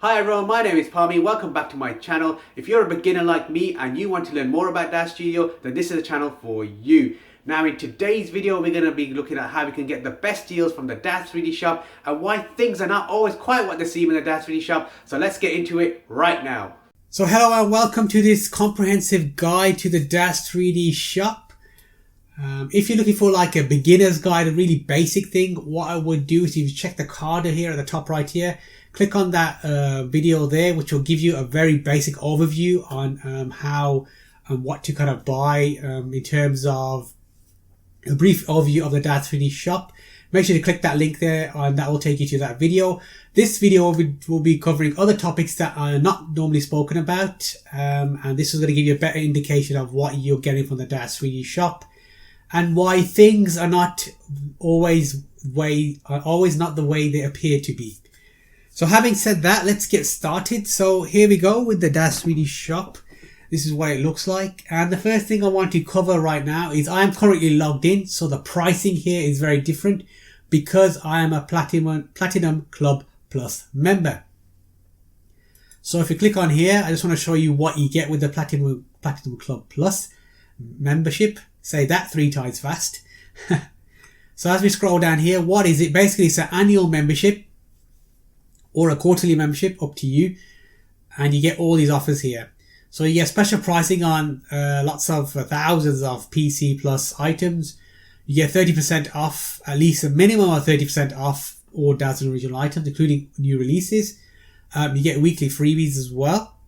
Hi everyone, my name is Palmy. Welcome back to my channel. If you're a beginner like me and you want to learn more about DAZSTUDIO, then this is the channel for you. Now in today's video, we're going to be looking at how we can get the best deals from the Daz3D Shop and why things are not always quite what they seem in the Daz3D Shop. So let's get into it right now. So hello and welcome to this comprehensive guide to the Daz3D Shop. If you're looking for like a beginner's guide, a really basic thing, what I would do is if you check the card here at the top right here, click on that video there, which will give you a very basic overview on how and what to kind of buy in terms of a brief overview of the Daz3D Shop. Make sure to click that link there and that will take you to that video. This video will be covering other topics that are not normally spoken about, and this is going to give you a better indication of what you're getting from the Daz3D Shop and why things are not always not the way they appear to be. So having said that, let's get started. So here we go with the Daz3D Shop. This is what it looks like. And the first thing I want to cover right now is I am currently logged in. So the pricing here is very different because I am a Platinum Club Plus member. So if you click on here, I just want to show you what you get with the Platinum Club Plus membership. Say that 3 times fast. So as we scroll down here, what is it? Basically, it's an annual membership or a quarterly membership, up to you, and you get all these offers here. So you get special pricing on lots of thousands of PC Plus items. You get 30% off, at least a minimum of 30% off all Daz original items, including new releases. You get weekly freebies as well.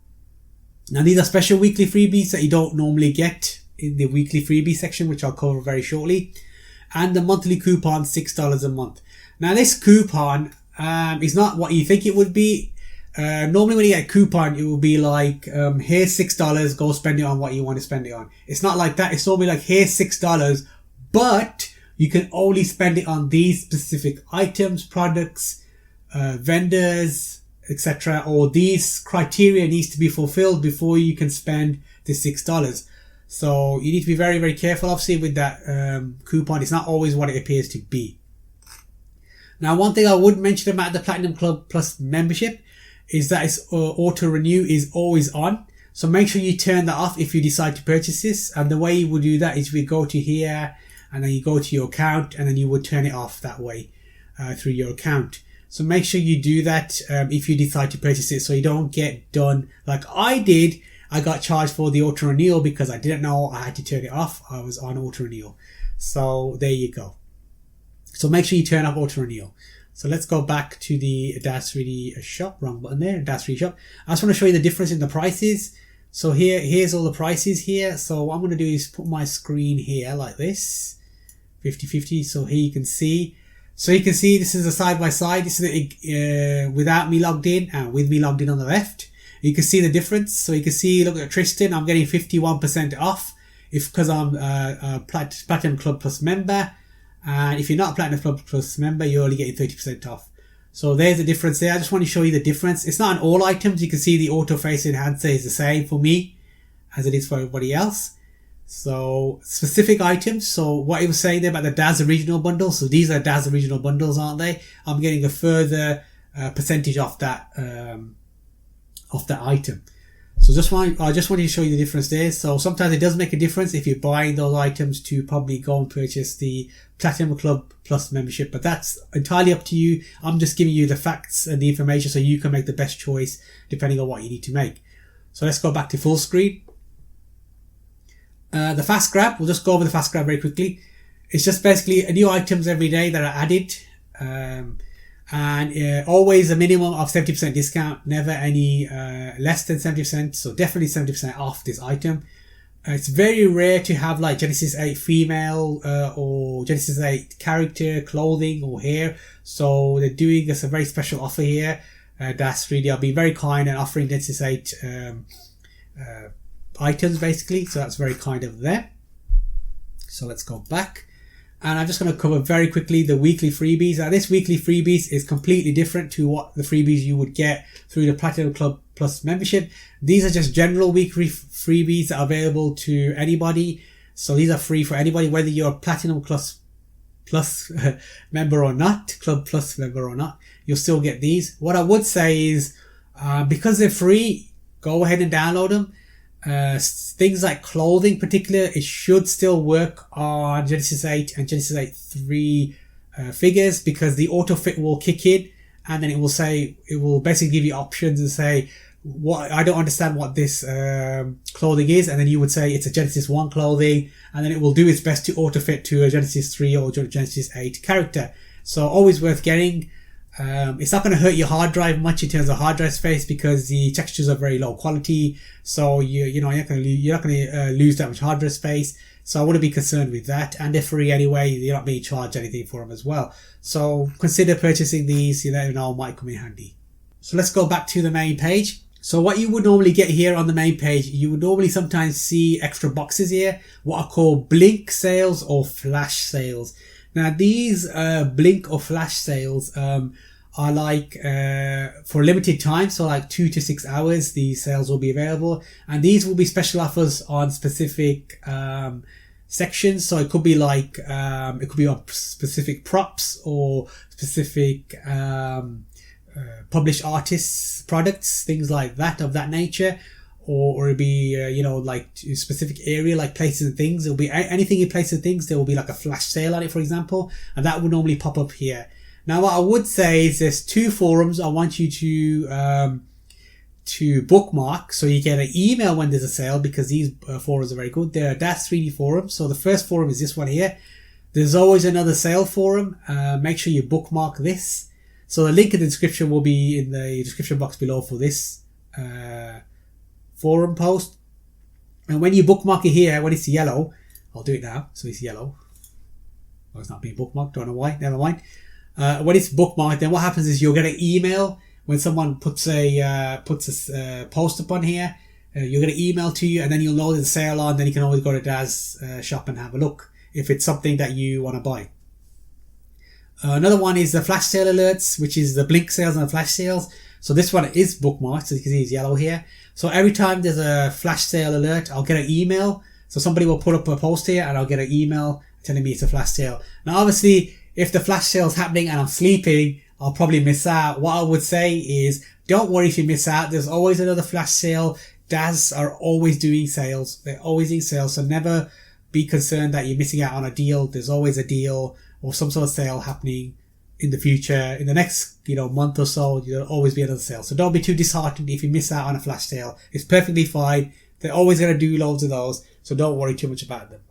Now these are special weekly freebies that you don't normally get in the weekly freebie section, which I'll cover very shortly. And the monthly coupon, $6 a month. Now this coupon it's not what you think it would be. Normally when you get a coupon, it will be like, here's $6, go spend it on what you want to spend it on. It's not like that. It's normally like, here's $6, but you can only spend it on these specific items, products, vendors, etc. Or these criteria needs to be fulfilled before you can spend the $6. So you need to be very, very careful, obviously, with that coupon. It's not always what it appears to be. Now, one thing I would mention about the Platinum Club Plus membership is that its auto renew is always on. So make sure you turn that off if you decide to purchase this. And the way you would do that is we go to here and then you go to your account and then you would turn it off that way through your account. So make sure you do that if you decide to purchase it so you don't get done like I did. I got charged for the auto renewal because I didn't know I had to turn it off. I was on auto renewal. So there you go. So make sure you turn off auto renewal. So let's go back to the Daz3D Shop. Wrong button there. Daz3D Shop. I just want to show you the difference in the prices. So here's all the prices here. So what I'm going to do is put my screen here like this, 50/50. So here you can see. So you can see this is a side by side. This is the, without me logged in and with me logged in on the left. You can see the difference. So you can see, look at Tristan. I'm getting 51% off because I'm a Platinum Club Plus member. And if you're not a Platinum Club Plus member, you're only getting 30% off. So there's the difference there. I just want to show you the difference. It's not on all items. You can see the auto face enhancer is the same for me as it is for everybody else. So specific items. So what he was saying there about the Daz original bundles. So these are Daz original bundles, aren't they? I'm getting a further percentage off that item. So I just wanted to show you the difference there. So sometimes it does make a difference if you're buying those items to probably go and purchase the Platinum Club Plus membership, but that's entirely up to you. I'm just giving you the facts and the information so you can make the best choice depending on what you need to make. So let's go back to full screen. The fast grab, we'll just go over the fast grab very quickly. It's just basically new items every day that are added. And always a minimum of 70% discount, never any less than 70%, so definitely 70% off this item. It's very rare to have like Genesis 8 female or Genesis 8 character, clothing or hair, so they're doing us a very special offer here. Daz3D are being very kind and offering Genesis 8 items basically, so that's very kind of them. So let's go back. And I'm just going to cover very quickly the weekly freebies. Now this weekly freebies is completely different to what the freebies you would get through the Platinum Club Plus membership. These are just general weekly freebies that are available to anybody. So these are free for anybody, whether you're a Platinum Plus member or not, Club Plus member or not, you'll still get these. What I would say is Because they're free, go ahead and download them. Things like clothing particular, it should still work on Genesis 8 and Genesis 8 3 figures, because the auto fit will kick in, and then it will basically give you options and say, what, I don't understand what this clothing is, and then you would say it's a Genesis 1 clothing, and then it will do its best to auto fit to a Genesis 3 or Genesis 8 character. So always worth getting. It's not going to hurt your hard drive much in terms of hard drive space, because the textures are very low quality, so you're not going to lose that much hard drive space. So I wouldn't be concerned with that, and they're free anyway. You're not being charged anything for them as well. So consider purchasing these. You never know, might come in handy. So let's go back to the main page. So what you would normally get here on the main page, you would normally sometimes see extra boxes here, what are called blink sales or flash sales. Now these blink or flash sales are like for a limited time, so like 2 to 6 hours these sales will be available, and these will be special offers on specific sections. So it could be like it could be on specific props or specific published artists products, things like that, of that nature. Or it'll be, like a specific area, like places and things. It'll be anything in places and things. There will be like a flash sale on it, for example. And that will normally pop up here. Now, what I would say is there's 2 forums I want you to bookmark, so you get an email when there's a sale, because these forums are very good. They're Daz3D forums. So the first forum is this one here. There's always another sale forum. Make sure you bookmark this. So the link in the description will be in the description box below for this forum post. And when you bookmark it here, when it's yellow, I'll do it now, so it's yellow. Oh, it's not being bookmarked, don't know why, never mind. When it's bookmarked, then what happens is you'll get an email when someone puts a post up on here. You'll get an email to you, and then you'll know there's a sale on. Then you can always go to Daz Shop and have a look if it's something that you want to buy. Another one is the flash sale alerts, which is the blink sales and the flash sales. So this one is bookmarked, so you can see it's yellow here. So every time there's a flash sale alert, I'll get an email. So somebody will put up a post here, and I'll get an email telling me it's a flash sale. Now, obviously, if the flash sale is happening and I'm sleeping, I'll probably miss out. What I would say is, don't worry if you miss out. There's always another flash sale. Daz are always doing sales. They're always doing sales. So never be concerned that you're missing out on a deal. There's always a deal or some sort of sale happening in the future. In the next, month or so, there'll always be another sale. So don't be too disheartened if you miss out on a flash sale. It's perfectly fine. They're always going to do loads of those. So don't worry too much about them.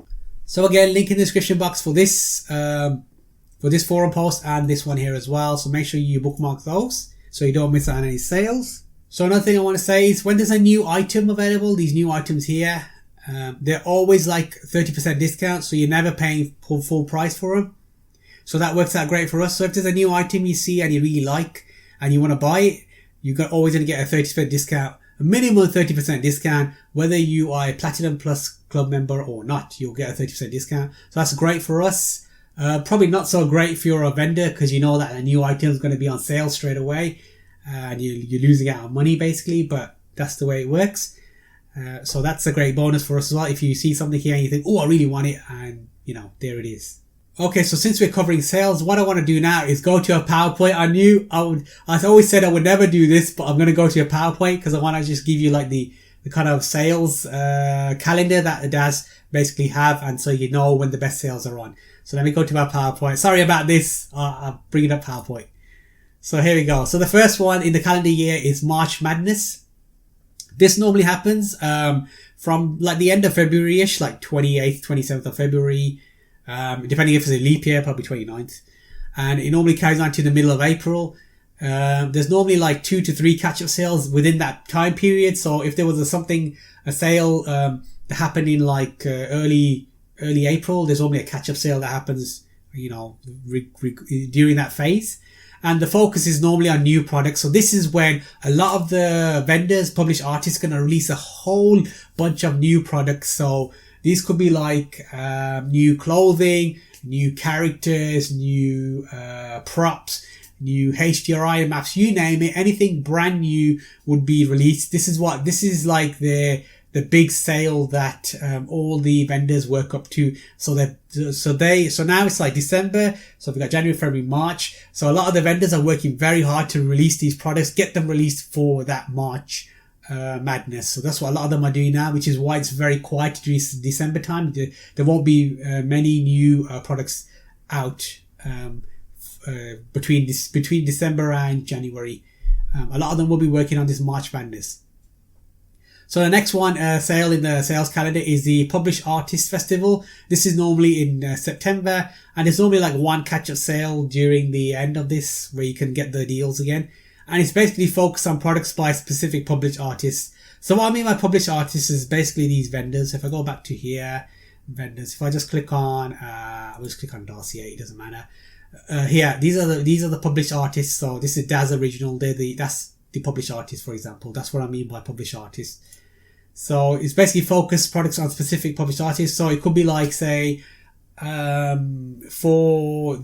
So again, link in the description box for this forum post and this one here as well. So make sure you bookmark those so you don't miss out on any sales. So another thing I want to say is, when there's a new item available, these new items here, they're always like 30% discount. So you're never paying full price for them. So that works out great for us. So if there's a new item you see and you really like and you want to buy it, you're always going to get a 30% discount, a minimum 30% discount, whether you are a Platinum Plus Club member or not, you'll get a 30% discount. So that's great for us. Probably not so great if you're a vendor, because you know that a new item is going to be on sale straight away and you're losing out on money basically, but that's the way it works. So that's a great bonus for us as well. If you see something here and you think, oh, I really want it, and there it is. Okay, so since we're covering sales, what I want to do now is go to a PowerPoint. I always said I would never do this, but I'm going to go to a PowerPoint because I want to just give you like the kind of sales calendar that Daz basically have, and so you know when the best sales are on. So let me go to my PowerPoint. Sorry about this. I'm bringing up PowerPoint. So here we go. So the first one in the calendar year is March Madness. This normally happens from like the end of February-ish, like 28th, 27th of February. Depending if it's a leap year, probably 29th. And it normally carries on to the middle of April. There's normally like 2 to 3 catch-up sales within that time period. So if there was a sale that happened in like early April, there's normally a catch-up sale that happens, during that phase. And the focus is normally on new products. So this is when a lot of the vendors, published artists, are going to release a whole bunch of new products. So these could be like new clothing, new characters, new props, new HDRI maps, you name it. Anything brand new would be released. This is like their the big sale that all the vendors work up to. So now it's like December. So we've got January, February, March. So a lot of the vendors are working very hard to release these products, get them released for that March madness. So that's what a lot of them are doing now, which is why it's very quiet during December time. There won't be many new products out between December and January. A lot of them will be working on this March madness. So the next one sale in the sales calendar is the Published Artists Festival. This is normally in September, and it's normally like one catch-up sale during the end of this where you can get the deals again. And it's basically focused on products by specific published artists. So what I mean by published artists is basically these vendors. If I go back to here, vendors, if I just click on, I'll just click on dossier, it doesn't matter. Here, these are the published artists. So this is Daz Original. That's the published artist, for example. That's what I mean by published artists. So it's basically focused products on specific published artists. So it could be like, say, for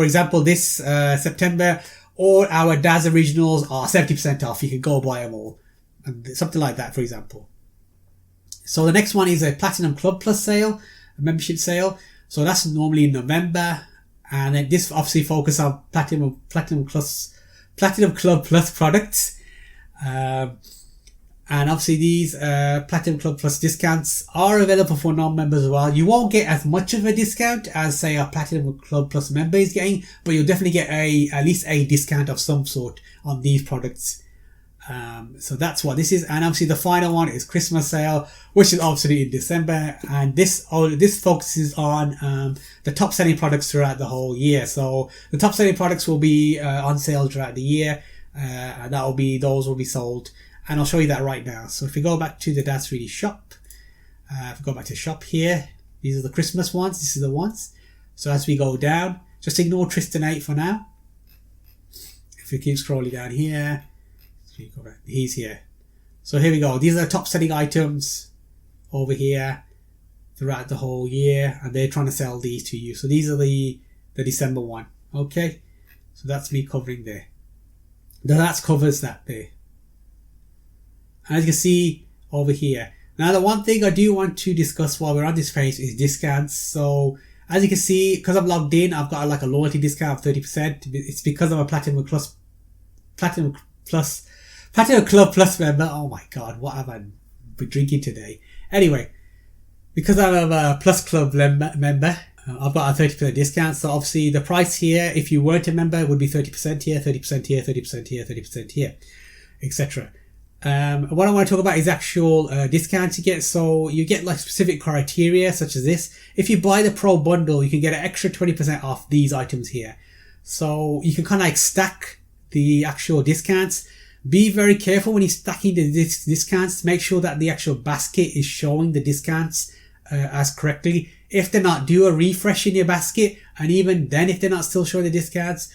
example, this September, all our Daz Originals are 70% off. You can go buy them all. And something like that, for example. So the next one is a Platinum Club Plus sale, a membership sale. So that's normally in November. And then this obviously focuses on Platinum Club Plus products. And obviously these Platinum Club Plus discounts are available for non-members as well. You won't get as much of a discount as, say, a Platinum Club Plus member is getting, but you'll definitely get at least a discount of some sort on these products. So that's what this is. And obviously the final one is Christmas sale, which is obviously in December. And this focuses on the top selling products throughout the whole year. So the top selling products will be on sale throughout the year, and those will be sold. And I'll show you that right now. So if we go back to the Daz3D Shop, if we go back to shop here, these are the Christmas ones. This is the ones. So as we go down, just ignore Tristan 8 for now. If we keep scrolling down here, he's here. So here we go. These are the top selling items over here throughout the whole year, and they're trying to sell these to you. So these are the December one. Okay. So that's me covering there. That covers that there. As you can see over here. Now the one thing I do want to discuss while we're on this page is discounts. So as you can see, because I'm logged in, I've got like a loyalty discount of 30%. It's because I'm a Platinum Club Plus member. Oh my god, what have I been drinking today? Anyway, because I'm a Plus Club member, I've got a 30% discount. So obviously the price here, if you weren't a member, would be 30% here, 30% here, 30% here, 30% here, etc. What I want to talk about is actual discounts you get. So you get like specific criteria such as this. If you buy the Pro bundle, you can get an extra 20% off these items here. So you can kind of like stack the actual discounts. Be very careful when you're stacking the discounts to make sure that the actual basket is showing the discounts as correctly. If they're not, do a refresh in your basket, and even then if they're not still showing the discounts,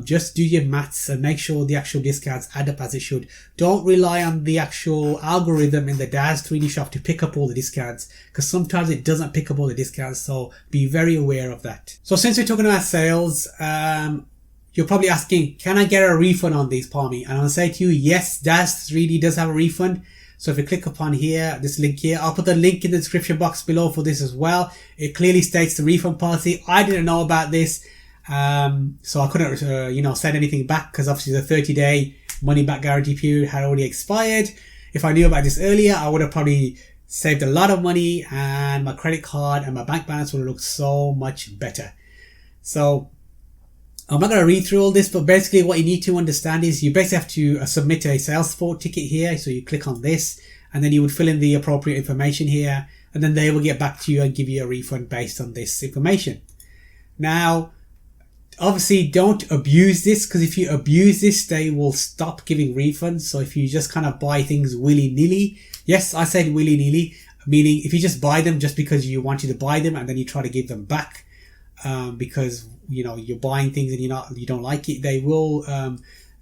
just do your maths and make sure the actual discounts add up as it should. Don't rely on the actual algorithm in the Daz3D Shop to pick up all the discounts, because sometimes it doesn't pick up all the discounts, so be very aware of that. So since we're talking about sales, you're probably asking, can I get a refund on these, Palmy? And I'll say to you, yes, Daz3D does have a refund. So if you click upon here, this link here, I'll put the link in the description box below for this as well. It clearly states the refund policy. I didn't know about this. So I couldn't, send anything back, because obviously the 30-day money back guarantee period had already expired. If I knew about this earlier, I would have probably saved a lot of money, and my credit card and my bank balance would have looked so much better. So I'm not going to read through all this, but basically what you need to understand is you basically have to submit a sales support ticket here. So you click on this, and then you would fill in the appropriate information here, and then they will get back to you and give you a refund based on this information. Now, obviously don't abuse this, because if you abuse this, they will stop giving refunds. So if you just kind of buy things willy-nilly, yes, I said willy-nilly, meaning if you just buy them just because you wanted to buy them and then you try to give them back, because you're buying things and you don't like it, they will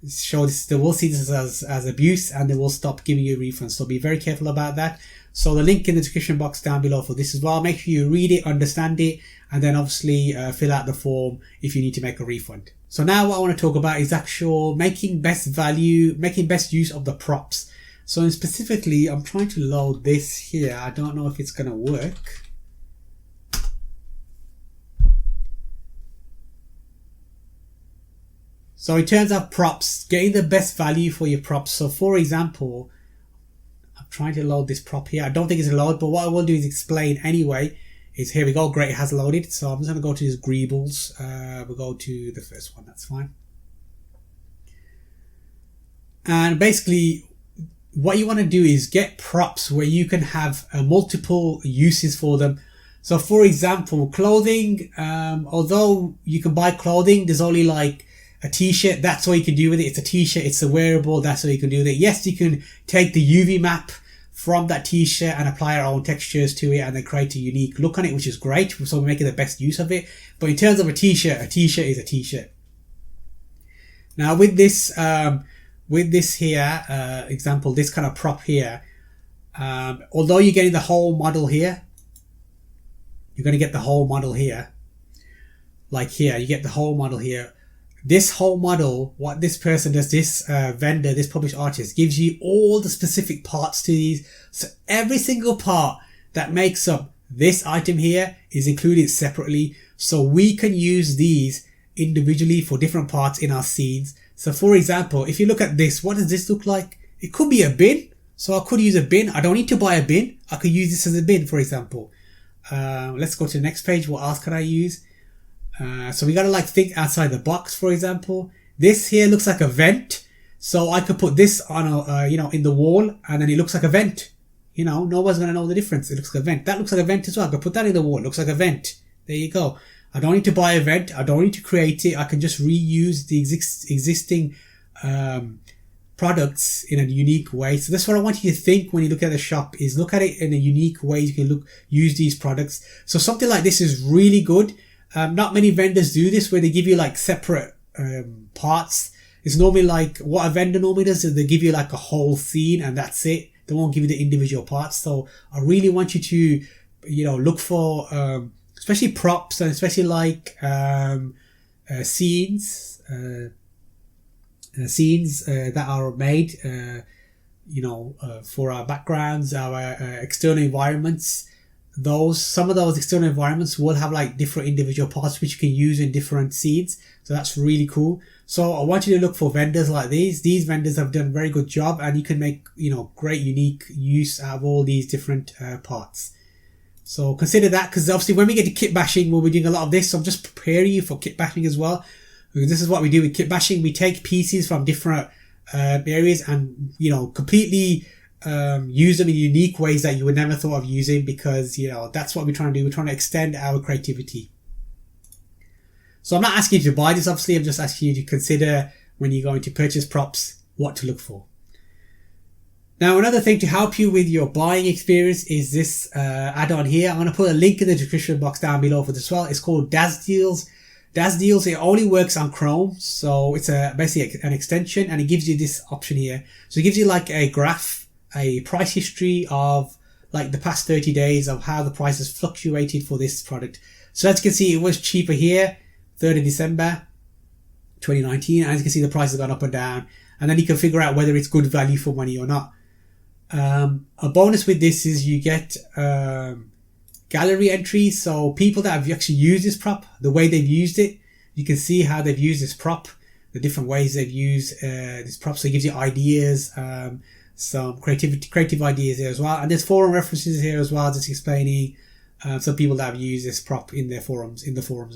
show this, they will see this as abuse, and they will stop giving you refunds. So be very careful about that. So the link in the description box down below for this as well. Make sure you read it, understand it, and then obviously fill out the form if you need to make a refund. So now what I want to talk about is actual making best use of the props. So specifically, I'm trying to load this here. I don't know if it's going to work. So in terms of props, getting the best value for your props. So for example, I'm trying to load this prop here. I don't think it's loaded, but what I will do is explain anyway. Is here we go. Great, it has loaded. So I'm just going to go to these greebles. We'll go to the first one. That's fine. And basically, what you want to do is get props where you can have multiple uses for them. So for example, clothing, although you can buy clothing, there's only like a t-shirt, that's all you can do with it. It's a t-shirt, it's a wearable, that's all you can do with it. Yes, you can take the UV map from that t-shirt and apply our own textures to it and then create a unique look on it, which is great. So we're making the best use of it. But in terms of a t-shirt is a t-shirt. Now with this here, example, this kind of prop here, although you're getting the whole model here, you're going to get the whole model here. Like here, you get the whole model here. This whole model, what this person does, this vendor, this published artist, gives you all the specific parts to these. So every single part that makes up this item here is included separately. So we can use these individually for different parts in our scenes. So for example, if you look at this, what does this look like? It could be a bin. So I could use a bin. I don't need to buy a bin. I could use this as a bin, for example. Let's go to the next page. What else can I use? So we gotta like think outside the box. For example, this here looks like a vent. So I could put this on a, in the wall, and then it looks like a vent. No one's gonna know the difference. It looks like a vent. That looks like a vent as well. I could put that in the wall. It looks like a vent. There you go. I don't need to buy a vent. I don't need to create it. I can just reuse the existing products in a unique way. So that's what I want you to think when you look at the shop, is look at it in a unique way. You can use these products. So something like this is really good. Not many vendors do this, where they give you like separate parts. It's normally like what a vendor normally does is they give you like a whole scene and that's it. They won't give you the individual parts. So I really want you to, look for, especially props, and especially like scenes that are made, for our backgrounds, our external environments. Some of those external environments will have like different individual parts which you can use in different scenes. So that's really cool. So I want you to look for vendors like these. These vendors have done a very good job, and you can make, great unique use out of all these different parts. So consider that, because obviously when we get to kit bashing, we'll be doing a lot of this. So I'm just preparing you for kit bashing as well. Because this is what we do with kit bashing. We take pieces from different areas and, completely use them in unique ways that you would never thought of using, because, that's what we're trying to do. We're trying to extend our creativity. So I'm not asking you to buy this, obviously. I'm just asking you to consider, when you're going to purchase props, what to look for. Now, another thing to help you with your buying experience is this add-on here. I'm going to put a link in the description box down below for this as well. It's called Daz Deals. Daz Deals, it only works on Chrome. So it's basically an extension, and it gives you this option here. So it gives you like a graph, a price history of like the past 30 days of how the price has fluctuated for this product. So as you can see, it was cheaper here, 3rd of December 2019. And as you can see, the price has gone up and down. And then you can figure out whether it's good value for money or not. A bonus with this is you get gallery entries. So people that have actually used this prop, the way they've used it, you can see how they've used this prop, the different ways they've used this prop. So it gives you ideas, some creative ideas here as well. And there's forum references here as well, just explaining some people that have used this prop in the forums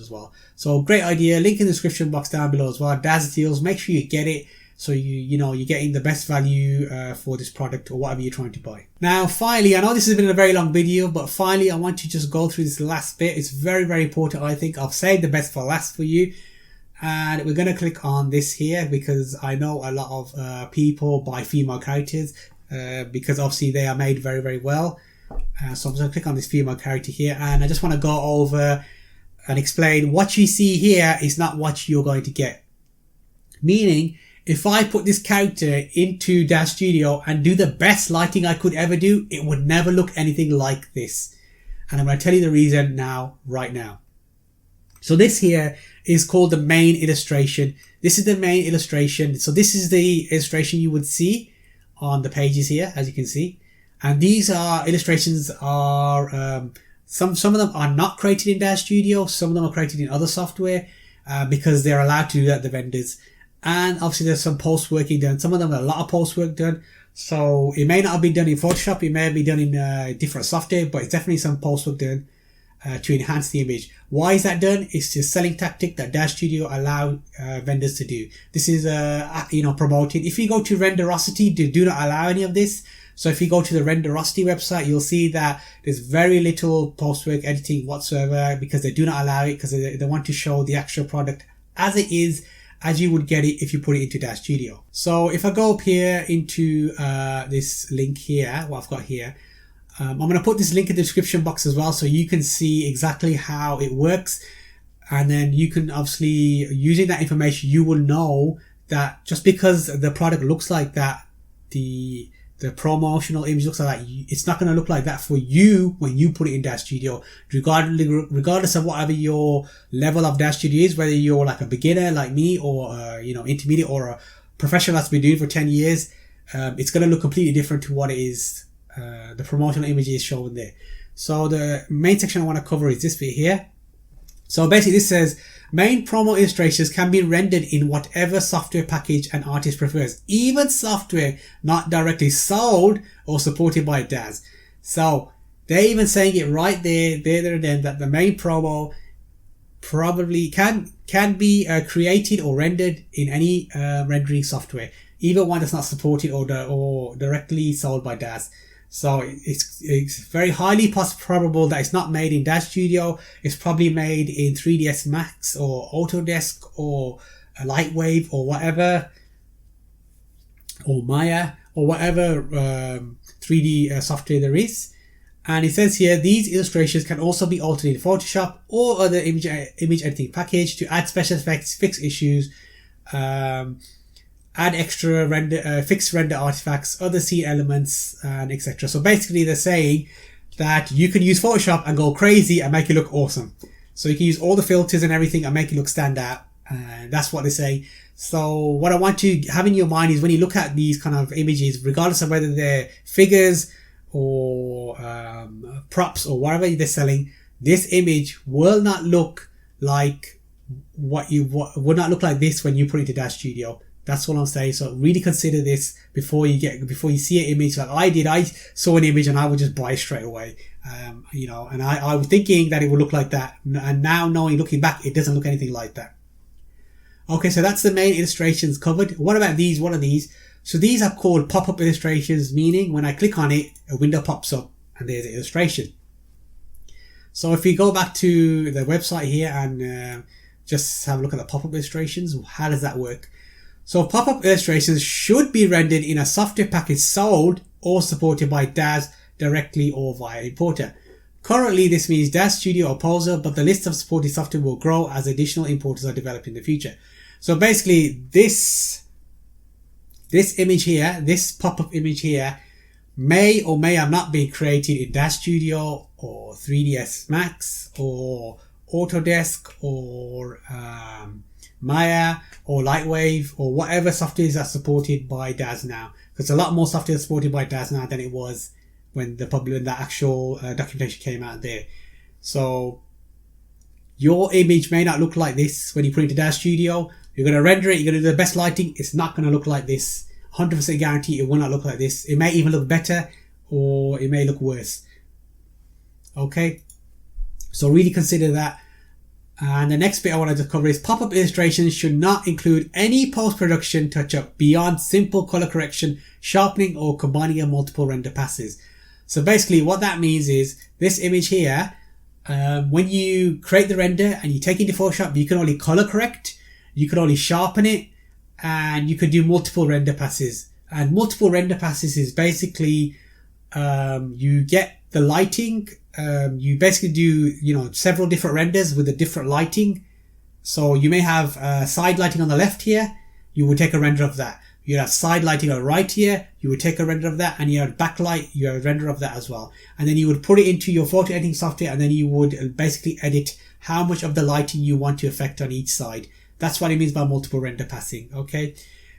as well. So great idea. Link in the description box down below as well. Daz Deals, make sure you get it. So you're getting the best value for this product or whatever you're trying to buy. Now, finally, I know this has been a very long video, but finally, I want to just go through this last bit. It's very, very important, I think. I've saved the best for last for you. And we're going to click on this here, because I know a lot of people buy female characters because obviously they are made very, very well. So I'm just going to click on this female character here, and I just want to go over and explain what you see here is not what you're going to get. Meaning, if I put this character into DAZSTUDIO and do the best lighting I could ever do, it would never look anything like this. And I'm going to tell you the reason right now. So this here is called the main illustration. This is the main illustration. So this is the illustration you would see on the pages here, as you can see. And these are illustrations are some of them are not created in DAZSTUDIO, some of them are created in other software because they're allowed to do that, the vendors. And obviously there's some post working done. Some of them a lot of post work done. So it may not have been done in Photoshop, it may have been done in different software, but it's definitely some post work done to enhance the image. Why is that done? It's a selling tactic that DAZSTUDIO allow vendors to do. This is promoted. If you go to Renderosity, they do not allow any of this. So if you go to the Renderosity website, you'll see that there's very little post-work editing whatsoever because they do not allow it, because they want to show the actual product as it is, as you would get it if you put it into DAZSTUDIO. So if I go up here into this link here, what I've got here, I'm going to put this link in the description box as well so you can see exactly how it works. And then you can obviously, using that information, you will know that just because the product looks like that, the promotional image looks like that, it's not going to look like that for you when you put it in DAZSTUDIO, regardless of whatever your level of DAZSTUDIO is, whether you're like a beginner like me or intermediate or a professional that's been doing it for 10 years. It's going to look completely different to what it is the promotional image is shown there. So the main section I want to cover is this bit here. So basically this says main promo illustrations can be rendered in whatever software package an artist prefers, even software not directly sold or supported by Daz. So they're even saying it right there and then, that the main promo probably can be created or rendered in any rendering software, even one that's not supported or directly sold by Daz. So it's very highly probable that it's not made in DAZSTUDIO. It's probably made in 3ds Max or Autodesk or Lightwave or whatever, or Maya or whatever 3D software there is. And it says here, these illustrations can also be altered in Photoshop or other image editing package to add special effects, fix issues, add extra fixed render artifacts, other scene elements, and etc. So basically they're saying that you can use Photoshop and go crazy and make it look awesome. So you can use all the filters and everything and make it look stand out. And that's what they say. So what I want to have in your mind is when you look at these kind of images, regardless of whether they're figures or props or whatever they're selling, this image will not look like would not look like this when you put it into DAZSTUDIO. That's all I'm saying. So really consider this before you see an image like I did. I saw an image and I would just buy it straight away. And I was thinking that it would look like that. And now looking back, it doesn't look anything like that. Okay, so that's the main illustrations covered. What about these? What are these? So these are called pop-up illustrations, meaning when I click on it, a window pops up and there's an illustration. So if we go back to the website here and just have a look at the pop-up illustrations, how does that work? So pop-up illustrations should be rendered in a software package sold or supported by Daz directly or via importer. Currently, this means DAZSTUDIO or Poser, but the list of supported software will grow as additional importers are developed in the future. So basically, this image here, this pop-up image here, may or may have not been created in DAZSTUDIO or 3ds Max or Autodesk or Maya or Lightwave or whatever software is supported by Daz now. Because a lot more software is supported by Daz now than it was when the actual documentation came out there. So your image may not look like this when you put it into DAZSTUDIO. You're going to render it, you're going to do the best lighting. It's not going to look like this. 100% guarantee it will not look like this. It may even look better or it may look worse. Okay, so really consider that. And the next bit I wanted to cover is pop-up illustrations should not include any post-production touch-up beyond simple color correction, sharpening, or combining of multiple render passes. So basically what that means is this image here, when you create the render and you take it into Photoshop, you can only color correct, you can only sharpen it, and you could do multiple render passes. And multiple render passes is basically you get the lighting. You basically do, several different renders with a different lighting. So you may have side lighting on the left here. You would take a render of that. You have side lighting on the right here. You would take a render of that. And you have backlight. You have a render of that as well. And then you would put it into your photo editing software. And then you would basically edit how much of the lighting you want to affect on each side. That's what it means by multiple render passing. Okay.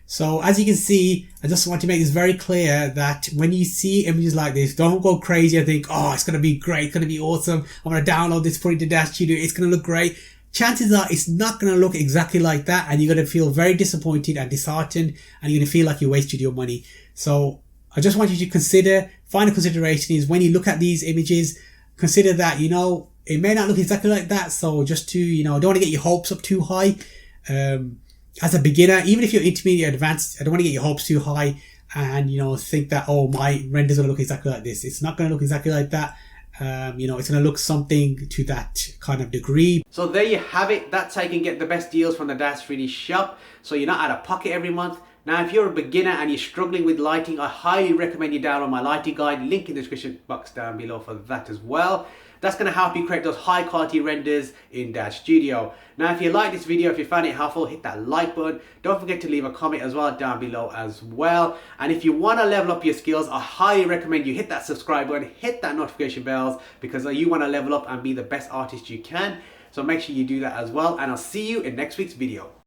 So as you can see, I just want to make this very clear that when you see images like this, don't go crazy and think, oh, it's going to be great, it's going to be awesome, I'm going to download this, put it to DAZSTUDIO, it's going to look great. Chances are it's not going to look exactly like that, and you're going to feel very disappointed and disheartened, and you're going to feel like you wasted your money. So I just want you to consider, final consideration is when you look at these images, consider that, you know, it may not look exactly like that. So just to, you know, don't want to get your hopes up too high. As a beginner, even if you're intermediate advanced, I don't want to get your hopes too high and, you know, think that, oh, my render's going to look exactly like this. It's not going to look exactly like that. You know, it's going to look something to that kind of degree. So there you have it. That's how you can get the best deals from the Daz3D Shop. So you're not out of pocket every month. Now, if you're a beginner and you're struggling with lighting, I highly recommend you download my lighting guide. Link in the description box down below for that as well. That's going to help you create those high quality renders in DAZSTUDIO. Now, if you like this video, if you found it helpful, hit that like button. Don't forget to leave a comment as well down below as well. And if you want to level up your skills, I highly recommend you hit that subscribe button, hit that notification bells, because you want to level up and be the best artist you can. So make sure you do that as well. And I'll see you in next week's video.